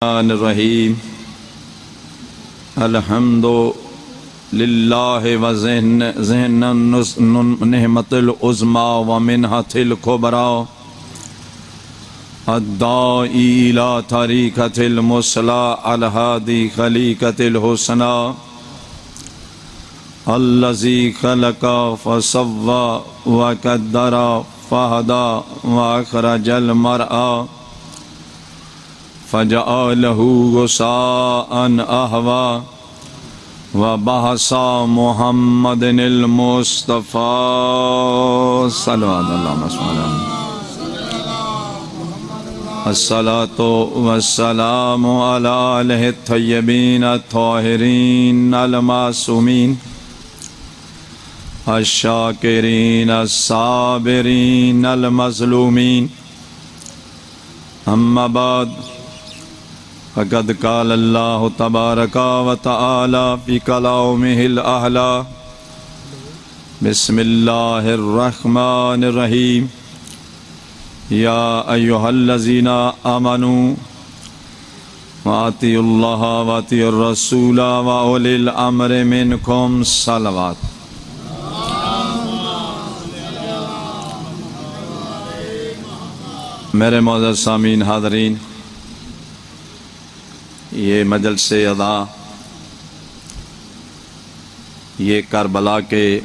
الرحمن الرحیم الحمد للہ وذہن نعمت العظمی ومنحت الکبریٰ الداعی الی طریقۃ المثلی الہادی خلیقۃ الحسنی الذی خلق فسوی وقدر فہدی واخرج المرعی فجعلہ غثاء احوی وبعث محمد المصطفیٰ صلوات اللہ وسلم الصلاۃ والسلام علی آلہ الطیبین الطاہرین المعصومین الشاکرین الصابرین المظلومین اما بعد فقد قال اللہ تبارک و تعالی فی کلامہ الاعلی بسم اللہ الرحمن الرحیم یا ایہا الذین آمنوا اطیعوا اللہ واطیعوا الرسول واولی الامر منکم صلوات۔ میرے معزز سامعین حاضرین، یہ مجلس ادا یہ کربلا کے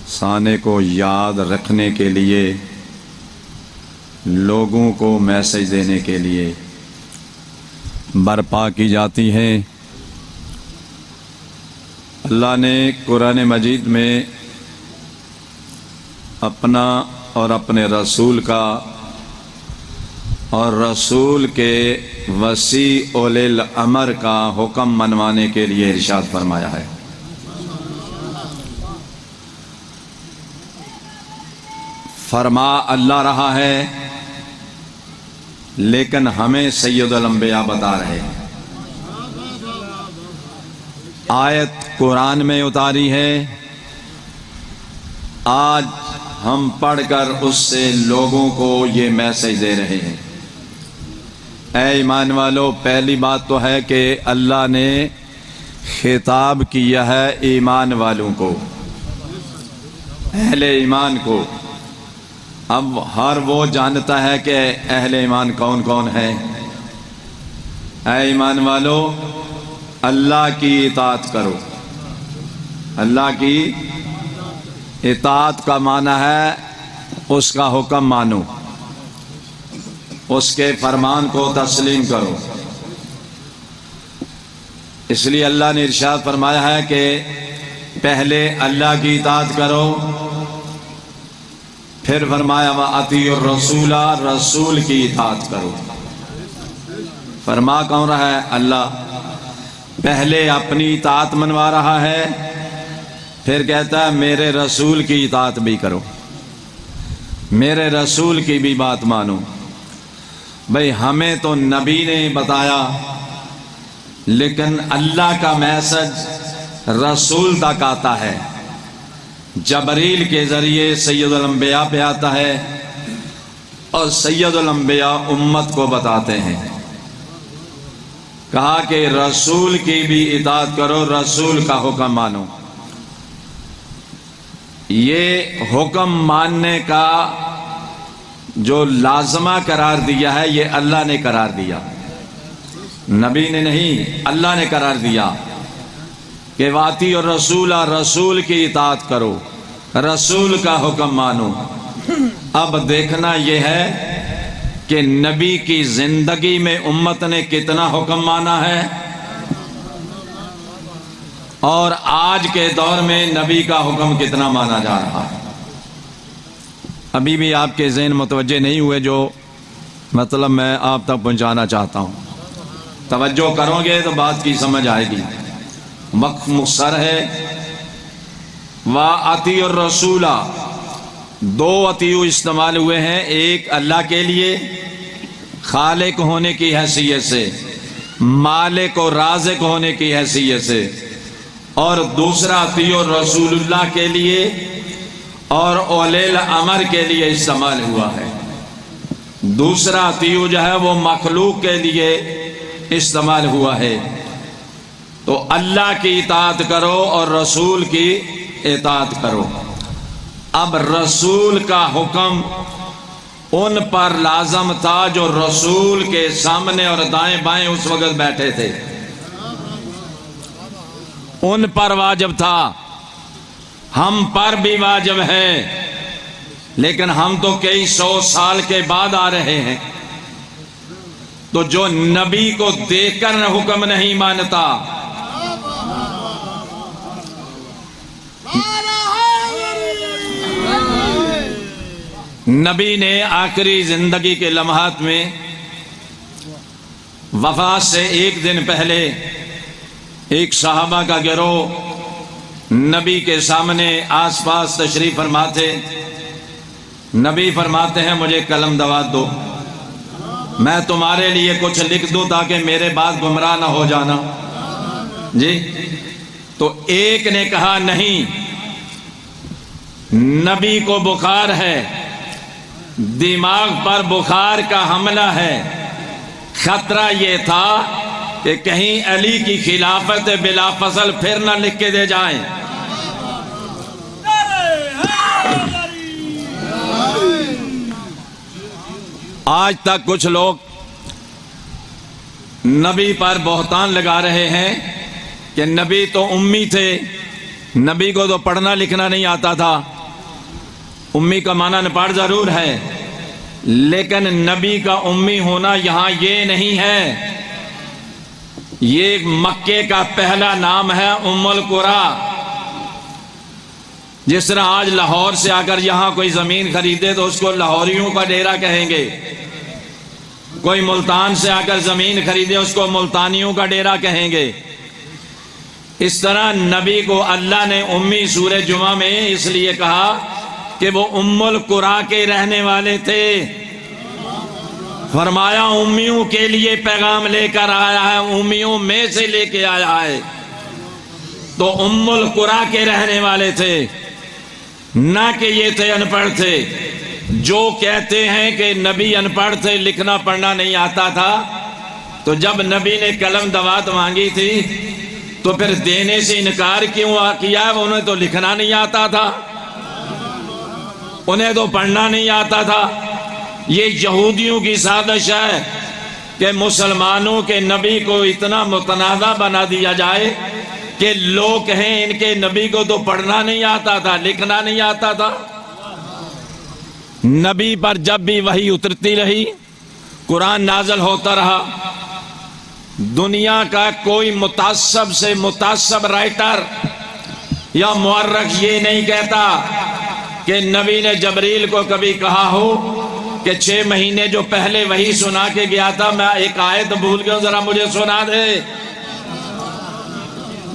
سانے کو یاد رکھنے کے لیے، لوگوں کو میسج دینے کے لیے برپا کی جاتی ہے۔ اللہ نے قرآن مجید میں اپنا اور اپنے رسول کا اور رسول کے وسیع اولی الامر کا حکم منوانے کے لیے ارشاد فرمایا ہے۔ فرما اللہ رہا ہے، لیکن ہمیں سید الانبیاء بتا رہے ہیں۔ آیت قرآن میں اتاری ہے، آج ہم پڑھ کر اس سے لوگوں کو یہ میسج دے رہے ہیں۔ اے ایمان والو، پہلی بات تو ہے کہ اللہ نے خطاب کیا ہے ایمان والوں کو، اہل ایمان کو۔ اب ہر وہ جانتا ہے کہ اہل ایمان کون کون ہے۔ اے ایمان والو، اللہ کی اطاعت کرو۔ اللہ کی اطاعت کا معنی ہے اس کا حکم مانو، اس کے فرمان کو تسلیم کرو۔ اس لیے اللہ نے ارشاد فرمایا ہے کہ پہلے اللہ کی اطاعت کرو، پھر فرمایا وَأَطِیعُوا الرَّسُولَ، رسول کی اطاعت کرو۔ فرما کون رہا ہے؟ اللہ۔ پہلے اپنی اطاعت منوا رہا ہے، پھر کہتا ہے میرے رسول کی اطاعت بھی کرو، میرے رسول کی بھی بات مانو۔ بھئی ہمیں تو نبی نے بتایا، لیکن اللہ کا میسج رسول تک آتا ہے، جبریل کے ذریعے سید الانبیاء پہ آتا ہے، اور سید الانبیاء امت کو بتاتے ہیں۔ کہا کہ رسول کی بھی اطاعت کرو، رسول کا حکم مانو۔ یہ حکم ماننے کا جو لازمہ قرار دیا ہے، یہ اللہ نے قرار دیا، نبی نے نہیں، اللہ نے قرار دیا کہ وَأَطِیعُوا الرَّسُولَ، رسول کی اطاعت کرو، رسول کا حکم مانو۔ اب دیکھنا یہ ہے کہ نبی کی زندگی میں امت نے کتنا حکم مانا ہے، اور آج کے دور میں نبی کا حکم کتنا مانا جا رہا ہے۔ ابھی بھی آپ کے ذہن متوجہ نہیں ہوئے جو مطلب میں آپ تک پہنچانا چاہتا ہوں۔ توجہ کرو گے تو بات کی سمجھ آئے گی۔ وقت مختصر ہے۔ وَأَطِیعُوا الرَّسُولَ، دو اطیعوا استعمال ہوئے ہیں، ایک اللہ کے لیے خالق ہونے کی حیثیت سے، مالک و رازق ہونے کی حیثیت سے، اور دوسرا اطیعوا الرسول اللہ کے لیے اور اولی الامر کے لیے استعمال ہوا ہے۔ دوسرا اطیعوا جو ہے وہ مخلوق کے لیے استعمال ہوا ہے۔ تو اللہ کی اطاعت کرو اور رسول کی اطاعت کرو۔ اب رسول کا حکم ان پر لازم تھا جو رسول کے سامنے اور دائیں بائیں اس وقت بیٹھے تھے، ان پر واجب تھا، ہم پر بھی واجب ہے، لیکن ہم تو کئی سو سال کے بعد آ رہے ہیں، تو جو نبی کو دیکھ کر حکم نہیں مانتا، نبی نے آخری زندگی کے لمحات میں وفات سے ایک دن پہلے ایک صحابہ کا گروہ نبی کے سامنے آس پاس تشریف فرما تھے۔ نبی فرماتے ہیں مجھے قلم دوات دو، میں تمہارے لیے کچھ لکھ دوں تاکہ میرے بعد گمراہ نہ ہو جانا۔ جی، تو ایک نے کہا نہیں، نبی کو بخار ہے، دماغ پر بخار کا حملہ ہے، خطرہ یہ تھا کہ کہیں علی کی خلافت بلا فصل پھر نہ لکھ کے دے جائیں۔ آج تک کچھ لوگ نبی پر بہتان لگا رہے ہیں کہ نبی تو امی تھے، نبی کو تو پڑھنا لکھنا نہیں آتا تھا۔ امی کا معنی ان پڑھ ضرور ہے، لیکن نبی کا امی ہونا یہاں یہ نہیں ہے۔ یہ مکے کا پہلا نام ہے ام القریٰ۔ جس طرح آج لاہور سے آ کر یہاں کوئی زمین خریدے تو اس کو لاہوریوں کا ڈیرا کہیں گے، کوئی ملتان سے آ کر زمین خریدے اس کو ملتانیوں کا ڈیرا کہیں گے۔ اس طرح نبی کو اللہ نے امی سورہ جمعہ میں اس لیے کہا کہ وہ ام القریٰ کے رہنے والے تھے۔ فرمایا امیوں کے لیے پیغام لے کر آیا ہے، امیوں میں سے لے کے آیا ہے۔ تو ام القریٰ کے رہنے والے تھے، نہ کہ یہ تھے ان پڑھ تھے۔ جو کہتے ہیں کہ نبی ان پڑھ تھے، لکھنا پڑھنا نہیں آتا تھا، تو جب نبی نے قلم دوات مانگی تھی تو پھر دینے سے انکار کیوں کیا؟ انہیں تو لکھنا نہیں آتا تھا، انہیں تو پڑھنا نہیں آتا تھا۔ یہ یہودیوں کی سازش ہے کہ مسلمانوں کے نبی کو اتنا متنازع بنا دیا جائے کہ لوگ کہیں ان کے نبی کو تو پڑھنا نہیں آتا تھا، لکھنا نہیں آتا تھا۔ نبی پر جب بھی وحی اترتی رہی، قرآن نازل ہوتا رہا، دنیا کا کوئی متعصب سے متعصب رائٹر یا مورخ یہ نہیں کہتا کہ نبی نے جبریل کو کبھی کہا ہو کہ 6 مہینے جو پہلے وحی سنا کے گیا تھا میں ایک آیت بھول گیا، ذرا مجھے سنا دے۔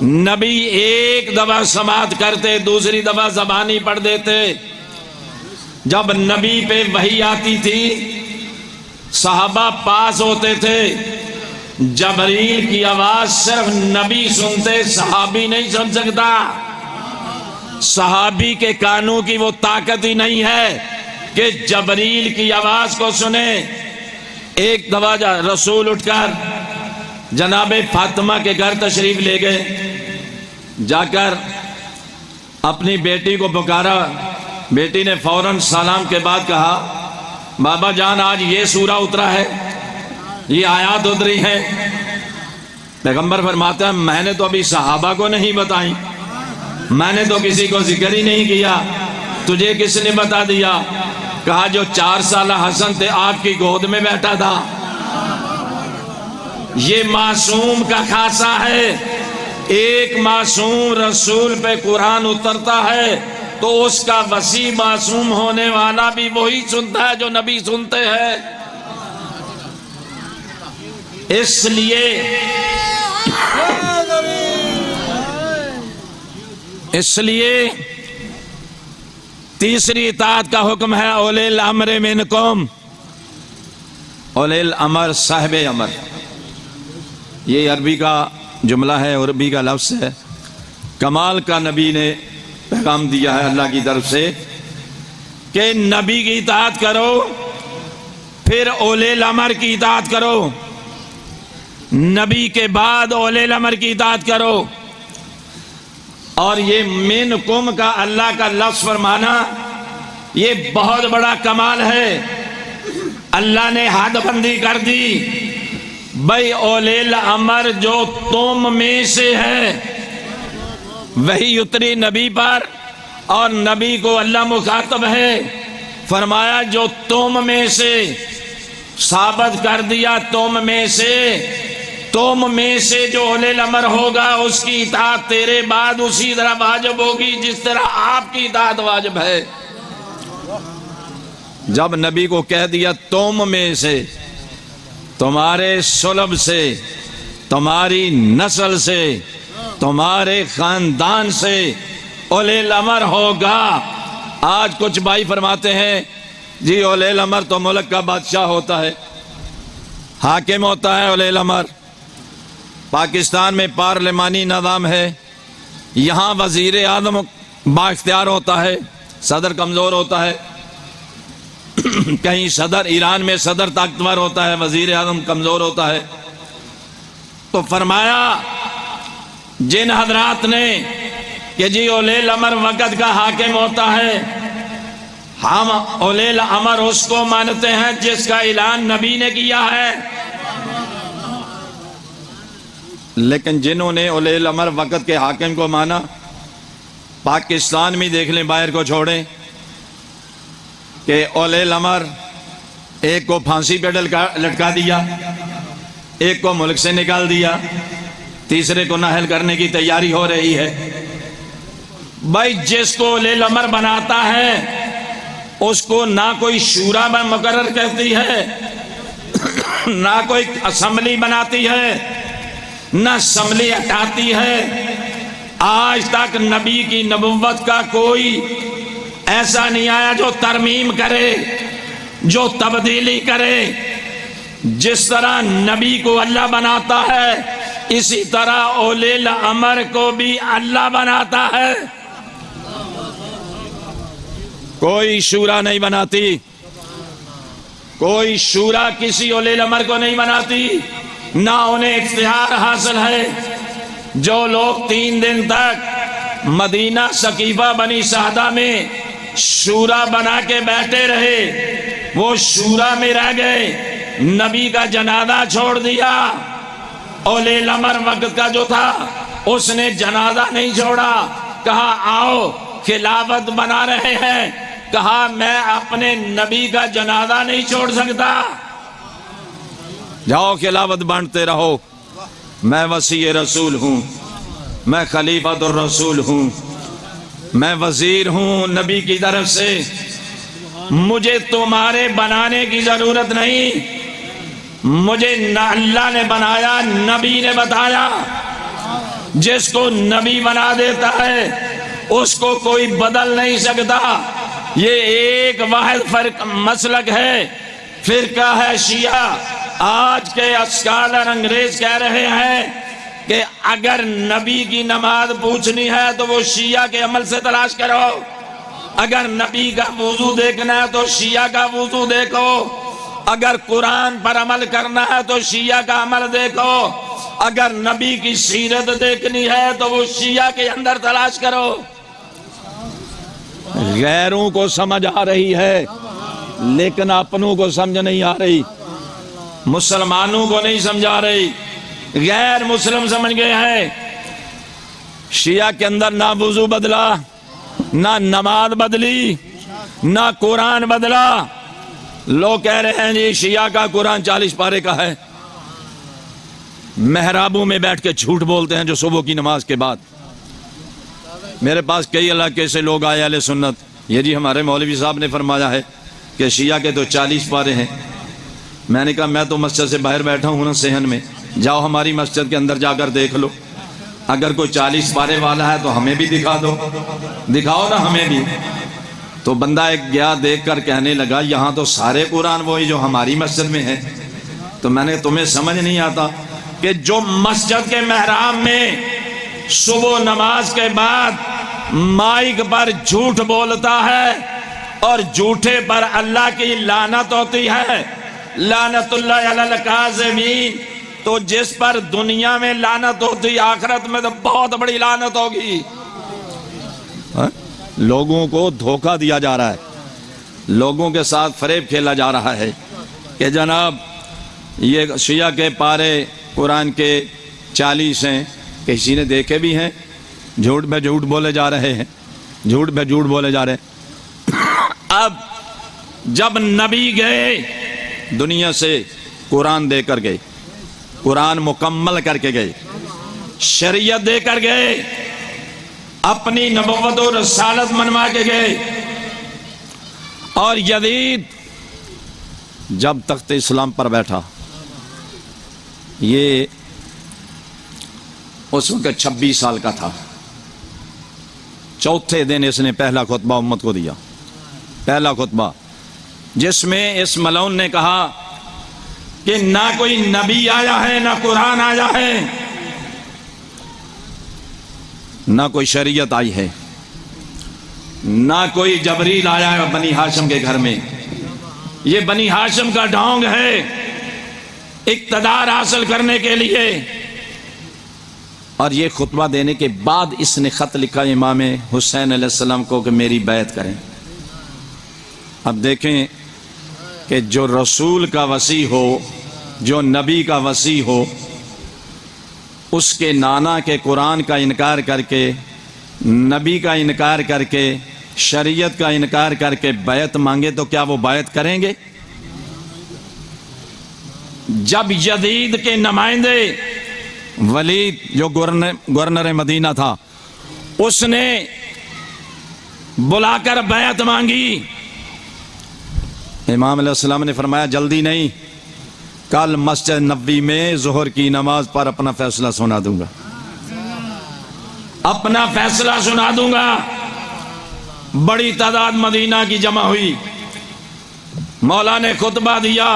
نبی ایک دفعہ سماعت کرتے، دوسری دفعہ زبانی پڑھ دیتے۔ جب نبی پہ وحی آتی تھی صحابہ پاس ہوتے تھے، جبریل کی آواز صرف نبی سنتے، صحابی نہیں سن سکتا۔ صحابی کے کانوں کی وہ طاقت ہی نہیں ہے کہ جبریل کی آواز کو سنے۔ ایک دفعہ رسول اٹھ کر جناب فاطمہ کے گھر تشریف لے گئے، جا کر اپنی بیٹی کو پکارا، بیٹی نے فوراً سلام کے بعد کہا بابا جان آج یہ سورہ اترا ہے، یہ آیات اتری ہے۔ پیغمبر فرماتا ہے میں نے تو ابھی صحابہ کو نہیں بتائی، میں نے تو کسی کو ذکر ہی نہیں کیا، تجھے کس نے بتا دیا؟ کہا جو 4 سالہ حسن تھے آپ کی گود میں بیٹھا تھا۔ یہ معصوم کا خاصہ ہے، ایک معصوم رسول پہ قرآن اترتا ہے تو اس کا وسیع معصوم ہونے والا بھی وہی سنتا ہے جو نبی سنتے ہیں۔ اس لیے تیسری اطاعت کا حکم ہے اولی الامر منکم، اولی الامر صاحب امر۔ یہ عربی کا جملہ ہے، عربی کا لفظ ہے۔ کمال کا نبی نے پیغام دیا ہے اللہ کی طرف سے کہ نبی کی اطاعت کرو، پھر اولی الامر کی اطاعت کرو۔ نبی کے بعد اولے الامر کی اطاعت کرو۔ اور یہ منکم کا اللہ کا لفظ فرمانا یہ بہت بڑا کمال ہے۔ اللہ نے حد بندی کر دی، بھائی اولے الامر جو تم میں سے ہے، وہی اتری نبی پر اور نبی کو اللہ مخاطب ہے، فرمایا جو تم میں سے، ثابت کر دیا تم میں سے جو اولے الامر ہوگا اس کی اطاعت تیرے بعد اسی طرح واجب ہوگی جس طرح آپ کی اطاعت واجب ہے۔ جب نبی کو کہہ دیا تم میں سے، تمہارے صلب سے، تمہاری نسل سے، تمہارے خاندان سے اولے الامر ہوگا۔ آج کچھ بھائی فرماتے ہیں جی اولے الامر تو ملک کا بادشاہ ہوتا ہے، حاکم ہوتا ہے اولے الامر۔ پاکستان میں پارلیمانی نظام ہے، یہاں وزیر اعظم با اختیار ہوتا ہے، صدر کمزور ہوتا ہے۔ کہیں صدر، ایران میں صدر طاقتور ہوتا ہے، وزیر اعظم کمزور ہوتا ہے۔ تو فرمایا جن حضرات نے کہ جی اولے الامر وقت کا حاکم ہوتا ہے، ہم اولے الامر اس کو مانتے ہیں جس کا اعلان نبی نے کیا ہے۔ لیکن جنہوں نے اولے الامر وقت کے حاکم کو مانا، پاکستان میں دیکھ لیں، باہر کو چھوڑیں، کہ اولے الامر ایک کو پھانسی پہ لٹکا دیا، ایک کو ملک سے نکال دیا، تیسرے کو نااہل کرنے کی تیاری ہو رہی ہے۔ بھائی جس کو اولے الامر بناتا ہے اس کو نہ کوئی شورا مقرر کرتی ہے، نہ کوئی اسمبلی بناتی ہے، نہ اسمبلی ہٹاتی ہے۔ آج تک نبی کی نبوت کا کوئی ایسا نہیں آیا جو ترمیم کرے، جو تبدیلی کرے۔ جس طرح نبی کو اللہ بناتا ہے اسی طرح اولے الامر کو بھی اللہ بناتا ہے۔ کوئی شورا نہیں بناتی، کوئی شورا کسی اولے الامر کو نہیں بناتی، نہ انہیں اختیار حاصل ہے۔ جو لوگ 3 دن تک مدینہ سقیفہ بنی سعدہ میں شورا بنا کے بیٹھے رہے، وہ شورا میں رہ گئے، نبی کا جنازہ چھوڑ دیا۔ اولے الامر وقت کا جو تھا اس نے جنازہ نہیں چھوڑا، کہا آؤ خلافت بنا رہے ہیں، کہا میں اپنے نبی کا جنازہ نہیں چھوڑ سکتا، جاؤ خلافت بانٹتے رہو، میں وصی رسول ہوں، میں خلیفۃ الرسول ہوں، میں وزیر ہوں نبی کی طرف سے، مجھے تمہارے بنانے کی ضرورت نہیں، مجھے نہ اللہ نے بنایا، نبی نے بتایا۔ جس کو نبی بنا دیتا ہے اس کو کوئی بدل نہیں سکتا۔ یہ ایک واحد فرق مسلک ہے، فرقہ ہے شیعہ۔ آج کے اسکالر انگریز کہہ رہے ہیں کہ اگر نبی کی نماز پوچھنی ہے تو وہ شیعہ کے عمل سے تلاش کرو، اگر نبی کا وضو دیکھنا ہے تو شیعہ کا وضو دیکھو، اگر قرآن پر عمل کرنا ہے تو شیعہ کا عمل دیکھو، اگر نبی کی سیرت دیکھنی ہے تو وہ شیعہ کے اندر تلاش کرو۔ غیروں کو سمجھ آ رہی ہے لیکن اپنوں کو سمجھ نہیں آ رہی، مسلمانوں کو نہیں سمجھا رہی، غیر مسلم سمجھ گئے ہیں۔ شیعہ کے اندر نہ وضو بدلا، نہ نماز بدلی، نہ قرآن بدلا۔ لوگ کہہ رہے ہیں جی شیعہ کا قرآن 40 پارے کا ہے، محرابوں میں بیٹھ کے جھوٹ بولتے ہیں جو صبح کی نماز کے بعد۔ میرے پاس کئی علاقے سے لوگ آئے اہل سنت، یہ جی ہمارے مولوی صاحب نے فرمایا ہے کہ شیعہ کے تو 40 پارے ہیں۔ میں نے کہا میں تو مسجد سے باہر بیٹھا ہوں نا صحن میں، جاؤ ہماری مسجد کے اندر جا کر دیکھ لو، اگر کوئی 40 پارے والا ہے تو ہمیں بھی دکھا دو، دکھاؤ نا ہمیں بھی۔ تو بندہ ایک گیا، دیکھ کر کہنے لگا یہاں تو سارے قرآن وہی جو ہماری مسجد میں ہے۔ تو میں نے تمہیں سمجھ نہیں آتا کہ جو مسجد کے محراب میں صبح نماز کے بعد مائک پر جھوٹ بولتا ہے اور جھوٹے پر اللہ کی لعنت ہوتی ہے، لعنت اللہ علی الکاذبین، تو جس پر دنیا میں لعنت ہوتی آخرت میں تو بہت بڑی لعنت ہوگی۔ لوگوں کو دھوکہ دیا جا رہا ہے، لوگوں کے ساتھ فریب کھیلا جا رہا ہے کہ جناب یہ شیعہ کے پارے قرآن کے 40 ہیں، کسی نے دیکھے بھی ہیں، جھوٹ پہ جھوٹ بولے جا رہے ہیں، جھوٹ پہ جھوٹ بولے جا رہے ہیں۔ اب جب نبی گئے دنیا سے قرآن دے کر گئے، قرآن مکمل کر کے گئے، شریعت دے کر گئے، اپنی نبوت و رسالت منوا کے گئے، اور یزید جب تخت اسلام پر بیٹھا، یہ اس وقت 26 سال کا تھا، چوتھے دن اس نے پہلا خطبہ امت کو دیا، پہلا خطبہ، جس میں اس ملعون نے کہا کہ نہ کوئی نبی آیا ہے، نہ قرآن آیا ہے، نہ کوئی شریعت آئی ہے، نہ کوئی جبریل آیا ہے بنی ہاشم کے گھر میں، یہ بنی ہاشم کا ڈھونگ ہے اقتدار حاصل کرنے کے لیے۔ اور یہ خطبہ دینے کے بعد اس نے خط لکھا امام حسین علیہ السلام کو کہ میری بیعت کریں۔ اب دیکھیں کہ جو رسول کا وصی ہو، جو نبی کا وصی ہو، اس کے نانا کے قرآن کا انکار کر کے، نبی کا انکار کر کے، شریعت کا انکار کر کے بیعت مانگے تو کیا وہ بیعت کریں گے؟ جب یزید کے نمائندے ولید جو گورنر مدینہ تھا، اس نے بلا کر بیعت مانگی، امام علیہ السلام نے فرمایا جلدی نہیں، کل مسجد نبوی میں ظہر کی نماز پر اپنا فیصلہ سنا دوں گا، اپنا فیصلہ سنا دوں گا۔ بڑی تعداد مدینہ کی جمع ہوئی، مولا نے خطبہ دیا،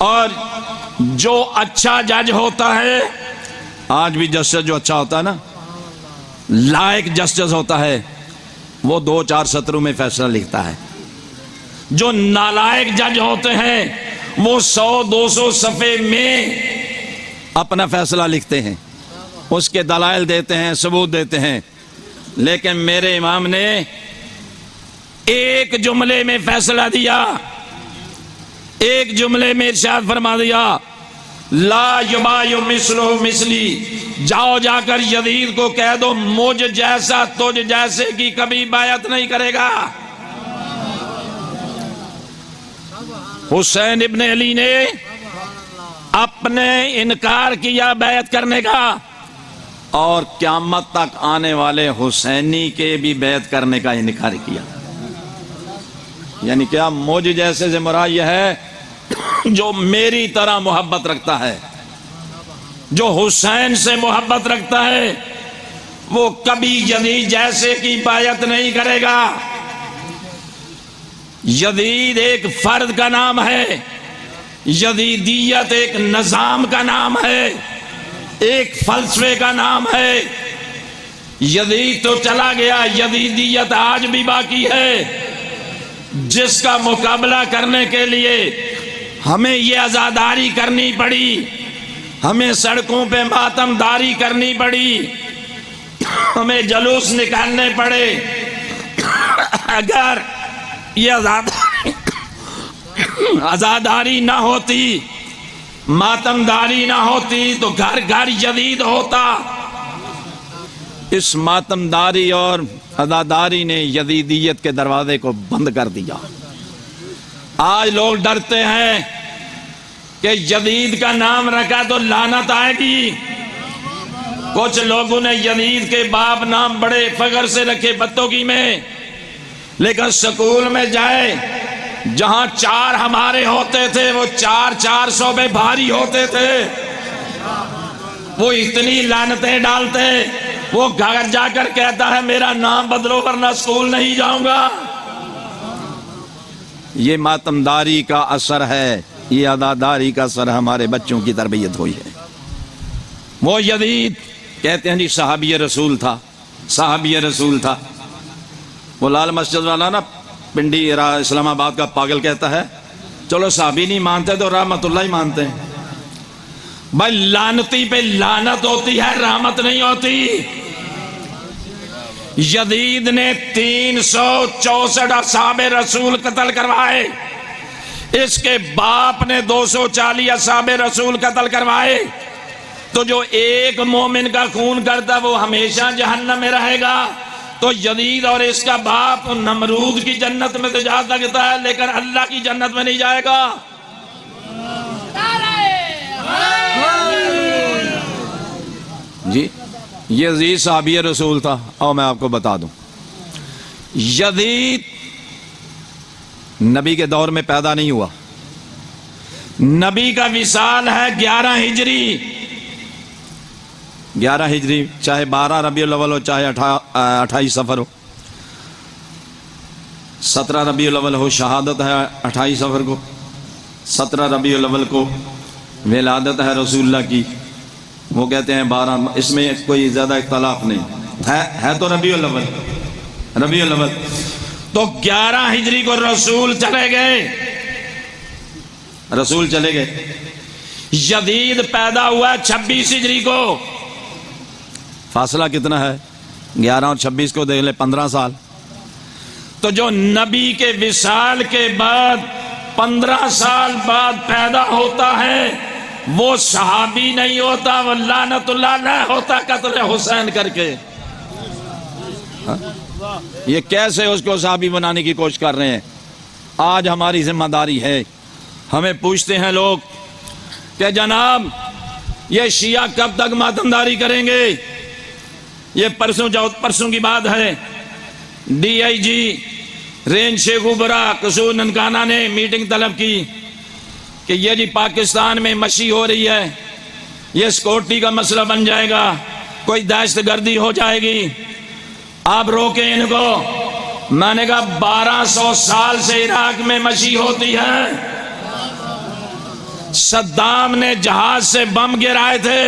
اور جو اچھا جج ہوتا ہے، آج بھی جسٹس جو اچھا ہوتا ہے نا، لائق جسٹس ہوتا ہے، وہ 2-4 سطروں میں فیصلہ لکھتا ہے۔ جو نالائق جج ہوتے ہیں وہ 100-200 صفحے میں اپنا فیصلہ لکھتے ہیں، اس کے دلائل دیتے ہیں، ثبوت دیتے ہیں، لیکن میرے امام نے ایک جملے میں فیصلہ دیا، ایک جملے میں ارشاد فرما دیا، لا یبایع مثلہ مثلی، جاؤ جا کر یزید کو کہہ دو مجھ جیسا تجھ جیسے کی کبھی بیعت نہیں کرے گا۔ حسین ابن علی نے اپنے انکار کیا بیعت کرنے کا، اور قیامت تک آنے والے حسینی کے بھی بیعت کرنے کا انکار کیا۔ یعنی کیا؟ مجھ جیسے سے مراد یہ ہے جو میری طرح محبت رکھتا ہے، جو حسین سے محبت رکھتا ہے، وہ کبھی یزید جیسے کی بیعت نہیں کرے گا۔ یزید ایک فرد کا نام ہے، یزیدیت ایک نظام کا نام ہے، ایک فلسفے کا نام ہے۔ یزید تو چلا گیا، یزیدیت آج بھی باقی ہے، جس کا مقابلہ کرنے کے لیے ہمیں یہ عزاداری کرنی پڑی، ہمیں سڑکوں پہ ماتم داری کرنی پڑی، ہمیں جلوس نکالنے پڑے۔ اگر یہ عزاداری نہ ہوتی، ماتم داری نہ ہوتی، تو گھر گھر یزید ہوتا۔ اس ماتم داری اور عزاداری نے یزیدیت کے دروازے کو بند کر دیا۔ آج لوگ ڈرتے ہیں کہ یزید کا نام رکھا تو لعنت آئے گی۔ کچھ لوگوں نے یزید کے باپ نام بڑے فخر سے رکھے بتوکی میں، لیکن سکول میں جائے جہاں 4 ہمارے ہوتے تھے وہ 400 پہ بھاری ہوتے تھے، وہ اتنی لعنتیں ڈالتے، وہ گھر جا کر کہتا ہے میرا نام بدلو ورنہ سکول نہیں جاؤں گا۔ یہ ماتمداری کا اثر ہے، یہ عزاداری کا اثر ہمارے بچوں کی تربیت ہوئی ہے۔ وہ یزید کہتے ہیں جی صحابی رسول تھا، صحابی رسول تھا۔ وہ لال مسجد والا نا پنڈی اسلام آباد کا پاگل کہتا ہے چلو صحابی نہیں مانتے تو رحمت اللہ ہی مانتے ہیں۔ بھائی لعنتی پہ لعنت ہوتی ہے، رحمت نہیں ہوتی۔ یزید نے 364 اصحاب رسول قتل کروائے، اس کے باپ نے 240 اصحاب رسول قتل کروائے، تو جو ایک مومن کا خون کرتا وہ ہمیشہ جہنم میں رہے گا۔ تو یزید اور اس کا باپ نمرود کی جنت میں تو جا سکتا ہے، لیکن اللہ کی جنت میں نہیں جائے گا۔ جی یزید صحابی رسول تھا، اور میں آپ کو بتا دوں یزید نبی کے دور میں پیدا نہیں ہوا، نبی کا وصال ہے 11 ہجری، 11 ہجری، چاہے 12 ربیع الاول ہو، چاہے 28 صفر ہو، 17 ربیع الاول ہو شہادت ہے 28 صفر کو، 17 ربیع الاول کو ولادت ہے رسول اللہ کی، وہ کہتے ہیں 12، اس میں کوئی زیادہ اختلاف نہیں ہے تو ربیع الاول، ربیع الاول۔ تو 11 ہجری کو رسول چلے گئے، رسول چلے گئے۔ یزید پیدا ہوا 26 ہجری کو، فاصلہ کتنا ہے؟ 11 اور 26 کو دیکھ لے، 15 سال۔ تو جو نبی کے وصال کے بعد 15 سال بعد پیدا ہوتا ہے وہ صحابی نہیں ہوتا، وہ لعنت اللہ علیہ ہوتا قتل حسین کر کے۔ یہ کیسے اس کو صحابی بنانے کی کوشش کر رہے ہیں؟ آج ہماری ذمہ داری ہے، ہمیں پوچھتے ہیں لوگ کہ جناب یہ شیعہ کب تک ماتمداری کریں گے؟ یہ پرسوں کی بات ہے، D I G range Sheikhupura Kasur Nankana نے میٹنگ طلب کی کہ یہ جی پاکستان میں مشی ہو رہی ہے، یہ سیکورٹی کا مسئلہ بن جائے گا، کوئی دہشت گردی ہو جائے گی، آپ روکیں ان کو۔ میں نے کہا 1200 سال سے عراق میں مشی ہوتی ہے، صدام نے جہاز سے بم گرائے تھے،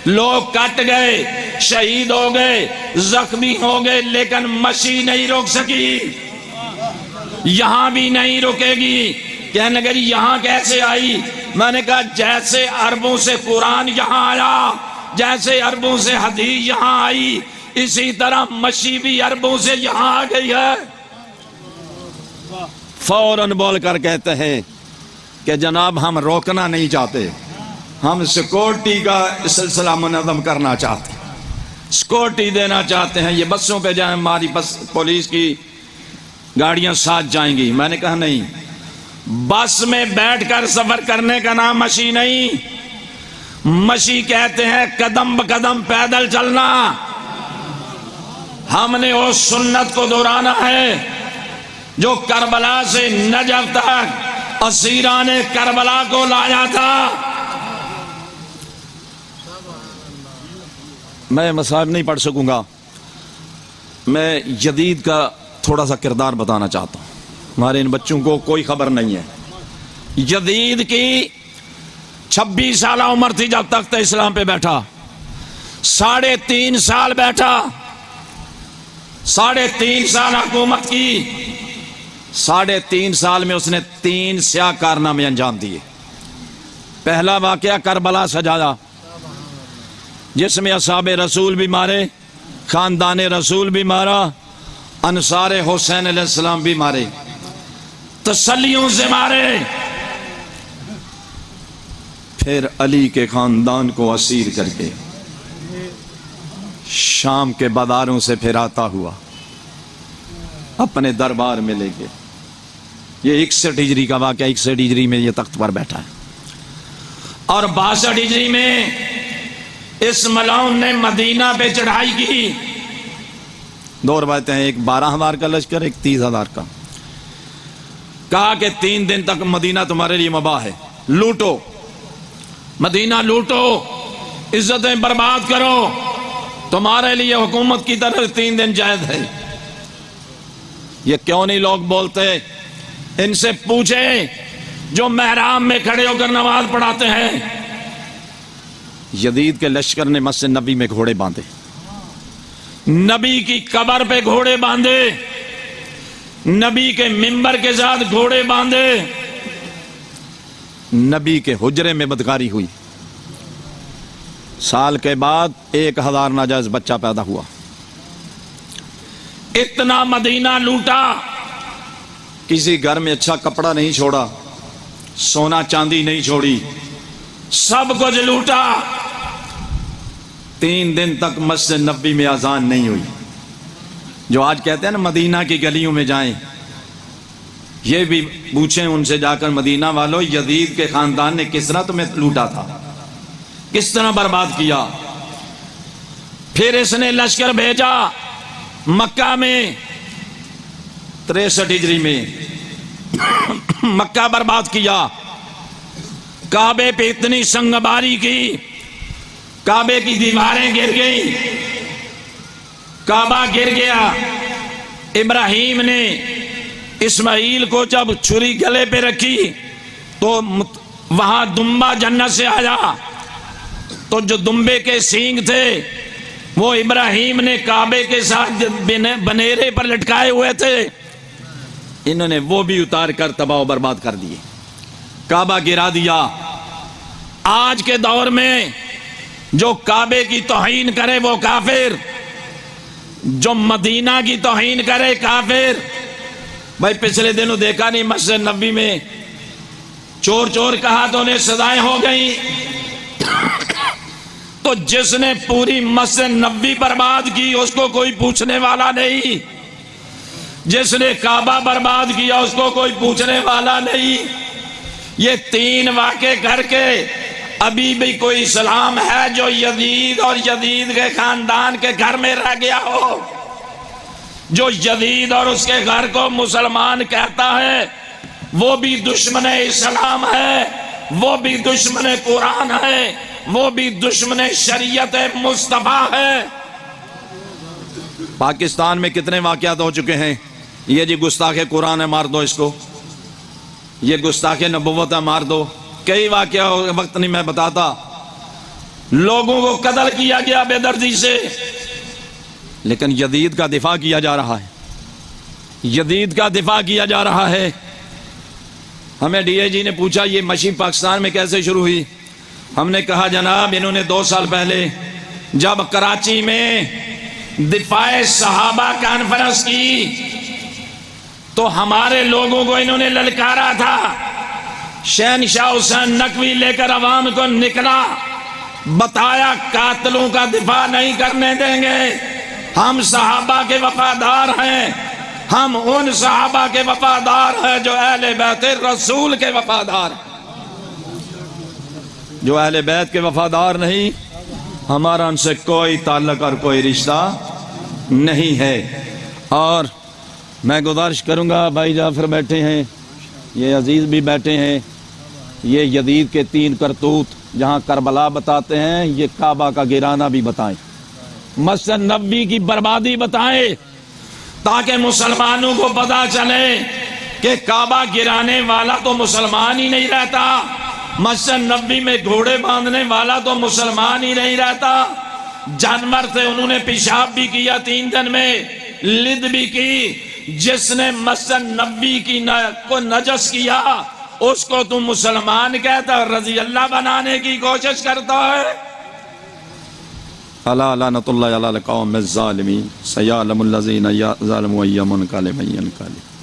لوگ کٹ گئے، شہید ہو گئے، زخمی ہو گئے، لیکن مشی نہیں روک سکی، یہاں بھی نہیں رکے گی۔ کہنے لگے یہاں کیسے آئی؟ میں نے کہا جیسے عربوں سے قرآن یہاں آیا، جیسے عربوں سے حدیث یہاں آئی، اسی طرح مشی بھی عربوں سے یہاں آ گئی ہے۔ فوراً بول کر کہتے ہیں کہ جناب ہم روکنا نہیں چاہتے، ہم سیکورٹی کا سلسلہ منظم کرنا چاہتے ہیں، سیکورٹی دینا چاہتے ہیں، یہ بسوں پہ جائیں، ہماری بس پولیس کی گاڑیاں ساتھ جائیں گی۔ میں نے کہا نہیں، بس میں بیٹھ کر سفر کرنے کا نام مشی نہیں، مشی کہتے ہیں قدم بقدم پیدل چلنا۔ ہم نے اس سنت کو دہرانا ہے جو کربلا سے نجف تک اسیران کربلا کو لایا تھا۔ میں مصائب نہیں پڑھ سکوں گا، میں جدید کا تھوڑا سا کردار بتانا چاہتا ہوں، ہمارے ان بچوں کو کوئی خبر نہیں ہے۔ یزید کی 26 سالہ عمر تھی جب تخت اسلام پہ بیٹھا، 3.5 سال بیٹھا، 3.5 سال حکومت کی، 3.5 سال میں اس نے 3 سیاہ کارنامے انجام دیے۔ پہلا واقعہ کربلا سجایا، جس میں اصحاب رسول بھی مارے، خاندان رسول بھی مارا، انصار حسین علیہ السلام بھی مارے، تسلیوں سے مارے، پھر علی کے خاندان کو اسیر کر کے شام کے بازاروں سے پھر آتا ہوا اپنے دربار میں لے کے۔ یہ 61 ہجری کا واقعہ، 61 ہجری میں یہ تخت پر بیٹھا ہے، اور 62 ہجری میں اس ملعون نے مدینہ پہ چڑھائی کی۔ 2 روایتیں ہیں، ایک 12,000 کا لشکر، ایک 30,000 کا۔ کہا کہ 3 دن تک مدینہ تمہارے لیے مباح ہے، لوٹو مدینہ، لوٹو، عزتیں برباد کرو، تمہارے لیے حکومت کی طرف 3 دن جائز ہے۔ یہ کیوں نہیں لوگ بولتے؟ ان سے پوچھیں جو محراب میں کھڑے ہو کر نماز پڑھاتے ہیں۔ یزید کے لشکر نے مسجد نبی میں گھوڑے باندھے، نبی کی قبر پہ گھوڑے باندھے، نبی کے منبر کے ساتھ گھوڑے باندھے، نبی کے حجرے میں بدکاری ہوئی، سال کے بعد 1000 ناجائز بچہ پیدا ہوا. اتنا مدینہ لوٹا، کسی گھر میں اچھا کپڑا نہیں چھوڑا، سونا چاندی نہیں چھوڑی، سب کچھ لوٹا. 3 دن تک مسجد نبوی میں اذان نہیں ہوئی. جو آج کہتے ہیں نا مدینہ کی گلیوں میں جائیں، یہ بھی پوچھیں ان سے جا کر مدینہ والوں یزید کے خاندان نے کس طرح تمہیں لوٹا تھا، کس طرح برباد کیا. پھر اس نے لشکر بھیجا مکہ میں 63 ہجری میں، مکہ برباد کیا. کعبے پہ اتنی سنگباری کی، کعبے کی دیواریں گر گئیں، کعبہ گر گیا. ابراہیم نے اسماعیل کو جب چھری گلے پہ رکھی تو وہاں دمبا جنت سے آیا، تو جو دمبے کے سینگ تھے وہ ابراہیم نے کعبے کے ساتھ بنیرے پر لٹکائے ہوئے تھے، انہوں نے وہ بھی اتار کر تباہ و برباد کر دیے، کعبہ گرا دیا. آج کے دور میں جو کعبے کی توہین کرے وہ کافر، جو مدینہ کی توہین کرے کافر. بھائی پچھلے دنوں دیکھا نہیں مسجد نبوی میں چور چور کہا تو انہیں سزائیں ہو گئی. تو جس نے پوری مسجد نبوی برباد کی اس کو کوئی پوچھنے والا نہیں، جس نے کعبہ برباد کیا اس کو کوئی پوچھنے والا نہیں. یہ 3 واقعے کر کے ابھی بھی کوئی اسلام ہے جو یزید اور یزید کے خاندان کے گھر میں رہ گیا ہو؟ جو یزید اور اس کے گھر کو مسلمان کہتا ہے وہ بھی دشمن اسلام ہے، وہ بھی دشمن قرآن ہے، وہ بھی دشمن شریعت مصطفیٰ ہے. پاکستان میں کتنے واقعات ہو چکے ہیں. یہ جی گستاخ قرآن ہے مار دو اس کو، یہ گستاخ نبوت ہے مار دو. کئی واقعہ وقت نہیں میں بتاتا. لوگوں کو قتل کیا گیا بے دردی سے، لیکن یزید کا دفاع کیا جا رہا ہے، یزید کا دفاع کیا جا رہا ہے. ہمیں ڈی اے جی نے پوچھا یہ مشین پاکستان میں کیسے شروع ہوئی. ہم نے کہا جناب انہوں نے 2 سال پہلے جب کراچی میں دفاع صحابہ کانفرنس کی تو ہمارے لوگوں کو انہوں نے للکارا تھا. شہنشاہ حسین نقوی لے کر عوام کو نکلا، بتایا قاتلوں کا دفاع نہیں کرنے دیں گے، ہم صحابہ کے وفادار ہیں، ہم ان صحابہ کے وفادار ہیں جو اہل بیت رسول کے وفادار ہیں. جو اہل بیت کے وفادار نہیں، ہمارا ان سے کوئی تعلق اور کوئی رشتہ نہیں ہے. اور میں گزارش کروں گا، بھائی جعفر بیٹھے ہیں، یہ عزیز بھی بیٹھے ہیں، یہ یزید کے 3 کرتوت جہاں کربلا بتاتے ہیں، یہ کعبہ کا گرانا بھی بتائیں، مسجد نبوی کی بربادی بتائیں، تاکہ مسلمانوں کو پتا چلے کہ کعبہ گرانے والا تو مسلمان ہی نہیں رہتا، مسجد نبوی میں گھوڑے باندھنے والا تو مسلمان ہی نہیں رہتا. جانور تھے انہوں نے پیشاب بھی کیا 3 دن میں، لد بھی کی. جس نے مسجد نبوی کی کو نجس کیا اس کو تم مسلمان کہتا ہے، رضی اللہ بنانے کی کوشش کرتا ہے. الا لعنۃ اللہ علی القوم الظالمین سیعلم الذین ظلموا ایا منقلب ینقلب.